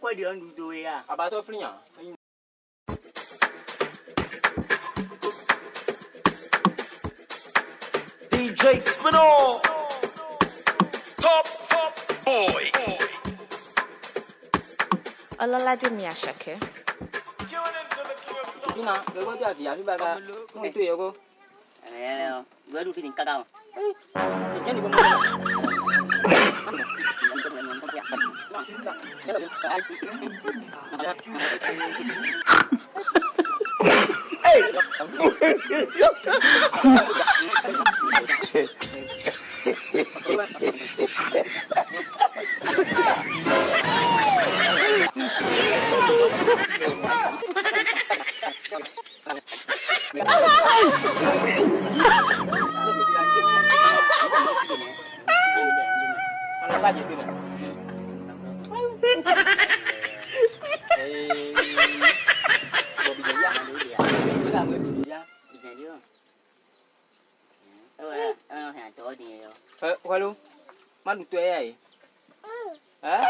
quay đi ăn đuôi à à bà cho free à DJ Spinall, top boy. Alala di mi ashake. đi nào rồi có tiền thì ăn đi bà cả không bị tuyệt cô nè vừa đủ phim cao thì cái này cũng Apa aja tuh? Bobi jadi apa dulu dia? Enggak mau jadi dia. bisa dia hả chỗ gì Qua luôn. Má đu tuệ ấy. Hả?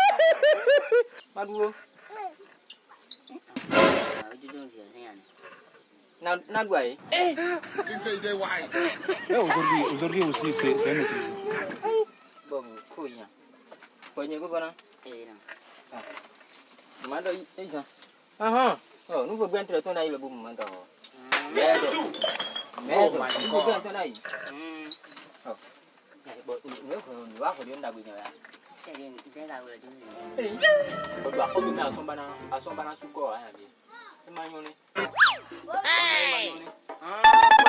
Má đu. ở chỗ đường thì thế này Nào nào đu ấy. Aujourd'hui aussi, c'est un autre. Bông khui nhỉ. Khui nhiều con không? ê nè Má đây ấy sao? Ha. Nó vừa bên từ này là bùm mà tao. Mẹ rồi. Mẹ rồi. Nó vừa bên từ này. Nếu không quá khỏi điên đào bị nhờ à? cái nào là chỗ gì Bởi vì không được nào xong bana suko à gì? Cái mai nhon đi. quay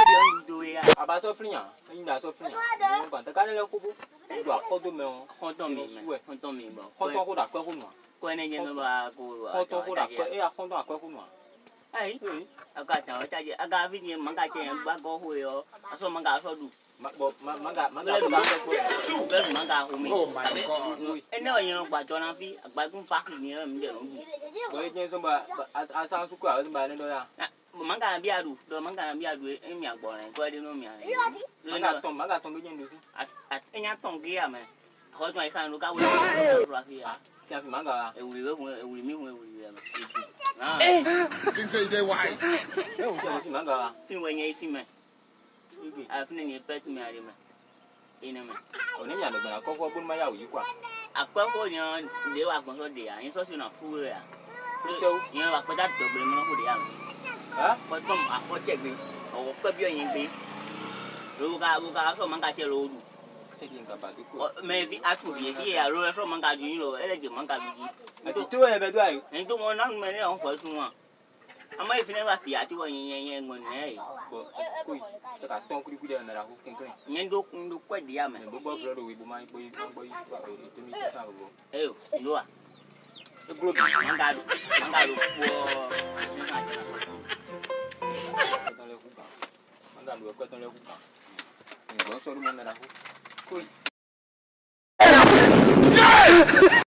đi ăn đuôi à À bà sao free à? Anh đã sao free à? Nhưng mà tất cả những cô bố, bà không tôi mèo, không to mình bảo không to cô đặt quay khuôn mà, quay này nhưng mà cô không to cô đặt quay, không to đặt quay khuôn mà. ấy aga cháu cha gì aga vì nhiều manga chơi ba có hồi rồi sao manga sao đủ Manga lấy manga hồi mình em nói nhiều bà cho nó phi bà cũng phát thì nhiều mình đều đủ bởi vì xong bà sao suko ở bên bà nên thôi à? manga là bia đủ rồi manga là bia đủ em miệng bỏ này quay đi nó miệng Manga tông cái gì được? em nhát tông kia mà hỏi tụi khang nó cao rồi phi à Cái manga à? uli mi mà Chính xây đây hoài. Cái manga à? phim về nhảy phim mà phim này pet mà đi mà ina mà Ở nếu nhà được mà có bốn mấy giàu gì quá. akwa ko nyo de wa ko so de ya yin so si na fu ya yin wa ko da to bre mo ko de ya Hả? ko to akwa che gbe o ko bi yin gbe ru ga so man ga che ro du Thế thì cả bà đi qua. me vi atu bi fi ya ro so man ga du yin ro ele je man ga du ji À thì tôi về tôi. yin to mo na me ne on ko su wa ama fi ne wa fi ati wa yin ngon ne Cui, chắc cả tông cui đây là hút kinh kinh. yin do ko de ya me Bố bố rồi bố mai bố tôi mi sao rồi bố. eh ndo a Cái group man ga du ko sin ka je na tao lấy hút cả. Manga đuổi quay tao lấy hút cả. Mình bố số đúng là hút. Cui.